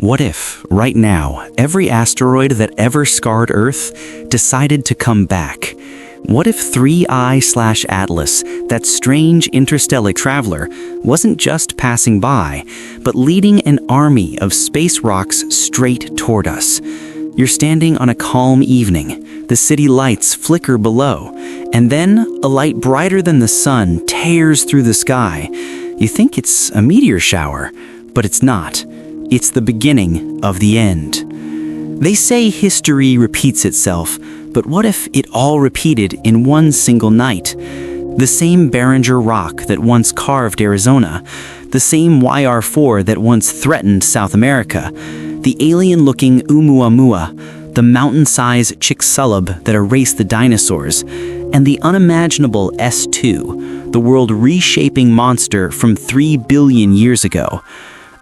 What if, right now, every asteroid that ever scarred Earth decided to come back? What if 3I/Atlas, that strange interstellar traveler, wasn't just passing by, but leading an army of space rocks straight toward us? You're standing on a calm evening. The city lights flicker below, and then a light brighter than the sun tears through the sky. You think it's a meteor shower, but it's not. It's the beginning of the end. They say history repeats itself, but what if it all repeated in one single night? The same Barringer rock that once carved Arizona, the same YR4 that once threatened South America, the alien-looking Oumuamua, the mountain-sized Chicxulub that erased the dinosaurs, and the unimaginable S2, the world reshaping monster from 3 billion years ago.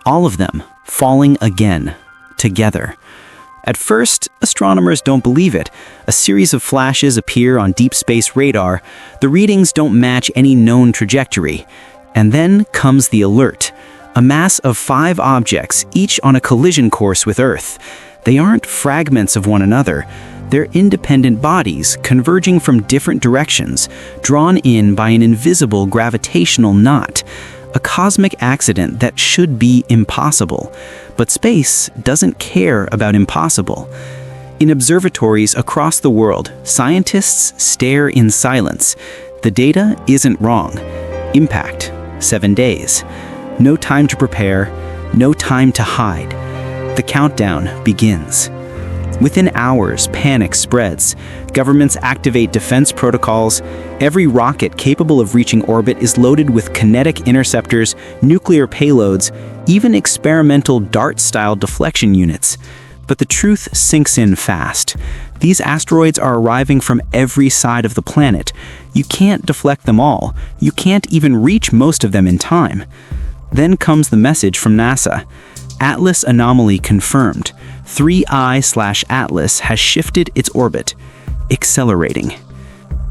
All of them falling again, together. At first, astronomers don't believe it. A series of flashes appear on deep space radar. The readings don't match any known trajectory. And then comes the alert. A mass of 5 objects, each on a collision course with Earth. They aren't fragments of one another. They're independent bodies converging from different directions, drawn in by an invisible gravitational knot. A cosmic accident that should be impossible. But space doesn't care about impossible. In observatories across the world, scientists stare in silence. The data isn't wrong. Impact, 7 days. No time to prepare, no time to hide. The countdown begins. Within hours, panic spreads. Governments activate defense protocols. Every rocket capable of reaching orbit is loaded with kinetic interceptors, nuclear payloads, even experimental DART-style deflection units. But the truth sinks in fast. These asteroids are arriving from every side of the planet. You can't deflect them all. You can't even reach most of them in time. Then comes the message from NASA. Atlas anomaly confirmed. 3I/Atlas has shifted its orbit, accelerating.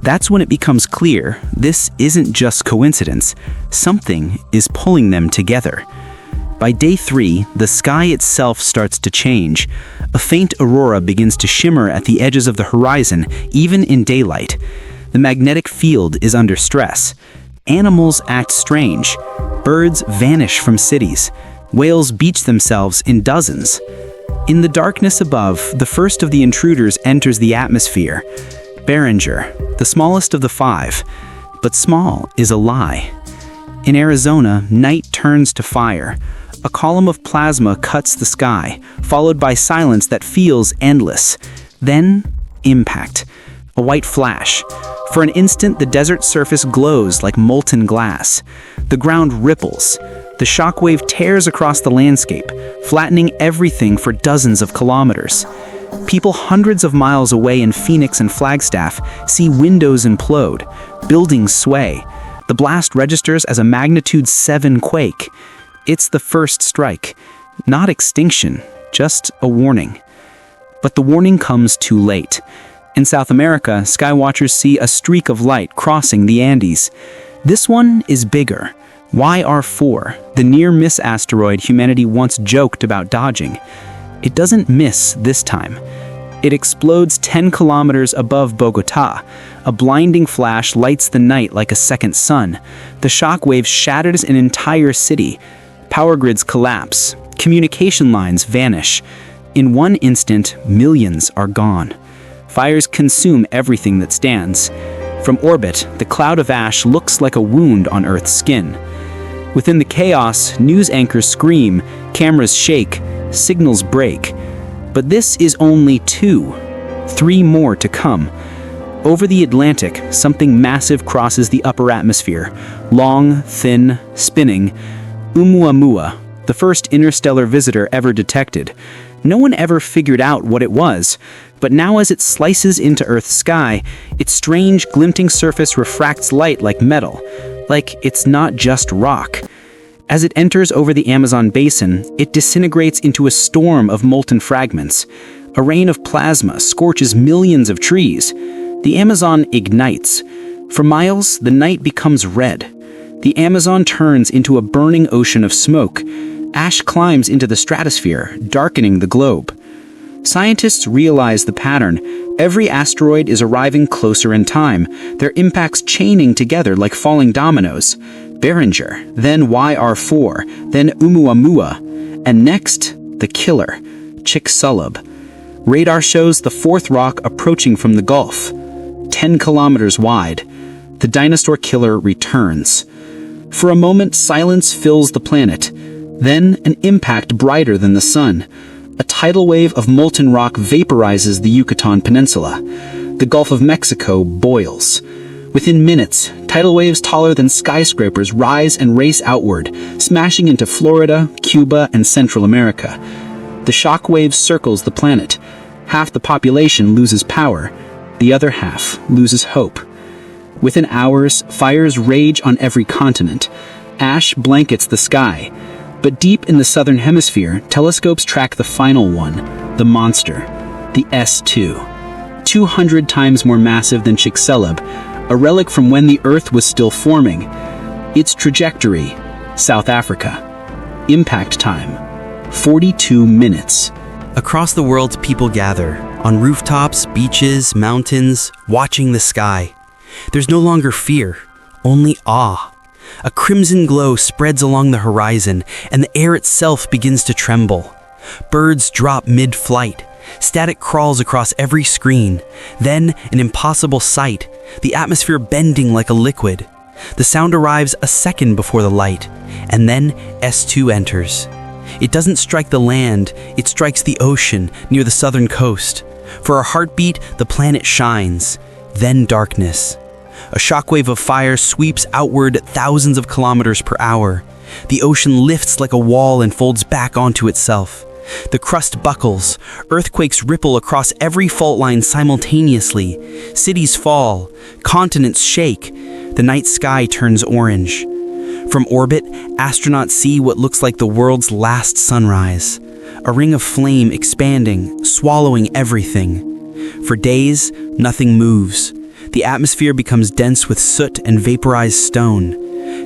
That's when it becomes clear this isn't just coincidence. Something is pulling them together. By day 3, the sky itself starts to change. A faint aurora begins to shimmer at the edges of the horizon, even in daylight. The magnetic field is under stress. Animals act strange. Birds vanish from cities. Whales beach themselves in dozens. In the darkness above, the first of the intruders enters the atmosphere. Barringer, the smallest of the 5. But small is a lie. In Arizona, night turns to fire. A column of plasma cuts the sky, followed by silence that feels endless. Then, impact. A white flash. For an instant, the desert surface glows like molten glass. The ground ripples. The shockwave tears across the landscape, flattening everything for dozens of kilometers. People hundreds of miles away in Phoenix and Flagstaff see windows implode, buildings sway. The blast registers as a magnitude 7 quake. It's the first strike. Not extinction, just a warning. But the warning comes too late. In South America, skywatchers see a streak of light crossing the Andes. This one is bigger. YR4, the near-miss asteroid humanity once joked about dodging. It doesn't miss this time. It explodes 10 kilometers above Bogota. A blinding flash lights the night like a second sun. The shockwave shatters an entire city. Power grids collapse. Communication lines vanish. In one instant, millions are gone. Fires consume everything that stands. From orbit, the cloud of ash looks like a wound on Earth's skin. Within the chaos, news anchors scream, cameras shake, signals break. But this is only 2. 3 more to come. Over the Atlantic, something massive crosses the upper atmosphere. Long, thin, spinning. Oumuamua, the first interstellar visitor ever detected. No one ever figured out what it was, but now as it slices into Earth's sky, its strange glinting surface refracts light like metal, like it's not just rock. As it enters over the Amazon basin, it disintegrates into a storm of molten fragments. A rain of plasma scorches millions of trees. The Amazon ignites. For miles, the night becomes red. The Amazon turns into a burning ocean of smoke. Ash climbs into the stratosphere, darkening the globe. Scientists realize the pattern. Every asteroid is arriving closer in time, their impacts chaining together like falling dominoes. Behringer, then YR4, then Oumuamua, and next, the killer, Chicxulub. Radar shows the fourth rock approaching from the Gulf, 10 kilometers wide. The dinosaur killer returns. For a moment, silence fills the planet. Then, an impact brighter than the sun. A tidal wave of molten rock vaporizes the Yucatan Peninsula. The Gulf of Mexico boils. Within minutes, tidal waves taller than skyscrapers rise and race outward, smashing into Florida, Cuba, and Central America. The shockwave circles the planet. Half the population loses power. The other half loses hope. Within hours, fires rage on every continent. Ash blankets the sky. But deep in the southern hemisphere, telescopes track the final one, the monster, the S2. 200 times more massive than Chicxulub, a relic from when the Earth was still forming. Its trajectory, South Africa. Impact time, 42 minutes. Across the world, people gather, on rooftops, beaches, mountains, watching the sky. There's no longer fear, only awe. A crimson glow spreads along the horizon, and the air itself begins to tremble. Birds drop mid-flight. Static crawls across every screen. Then, an impossible sight, the atmosphere bending like a liquid. The sound arrives a second before the light, and then S2 enters. It doesn't strike the land, it strikes the ocean near the southern coast. For a heartbeat, the planet shines. Then darkness. A shockwave of fire sweeps outward at thousands of kilometers per hour. The ocean lifts like a wall and folds back onto itself. The crust buckles. Earthquakes ripple across every fault line simultaneously. Cities fall. Continents shake. The night sky turns orange. From orbit, astronauts see what looks like the world's last sunrise. A ring of flame expanding, swallowing everything. For days, nothing moves. The atmosphere becomes dense with soot and vaporized stone.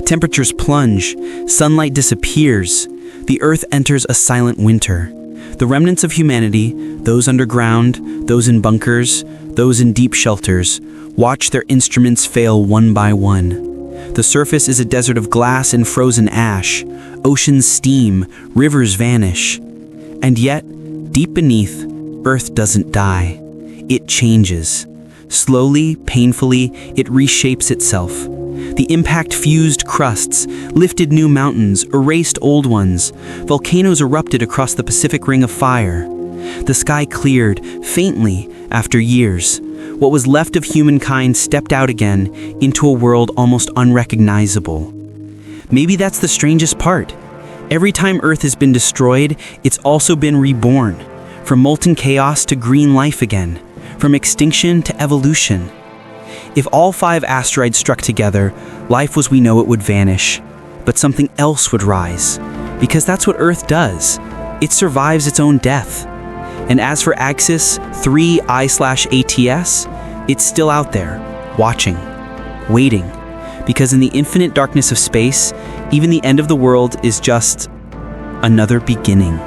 Temperatures plunge, sunlight disappears. The Earth enters a silent winter. The remnants of humanity, those underground, those in bunkers, those in deep shelters, watch their instruments fail one by one. The surface is a desert of glass and frozen ash. Oceans steam, rivers vanish. And yet, deep beneath, Earth doesn't die. It changes. Slowly, painfully, it reshapes itself. The impact fused crusts, lifted new mountains, erased old ones. Volcanoes erupted across the Pacific Ring of Fire. The sky cleared, faintly, after years. What was left of humankind stepped out again into a world almost unrecognizable. Maybe that's the strangest part. Every time Earth has been destroyed, it's also been reborn. From molten chaos to green life again. From extinction to evolution. If all 5 asteroids struck together, life as we know it would vanish. But something else would rise. Because that's what Earth does. It survives its own death. And as for Axis 3I/ATS, it's still out there, watching, waiting. Because in the infinite darkness of space, even the end of the world is just another beginning.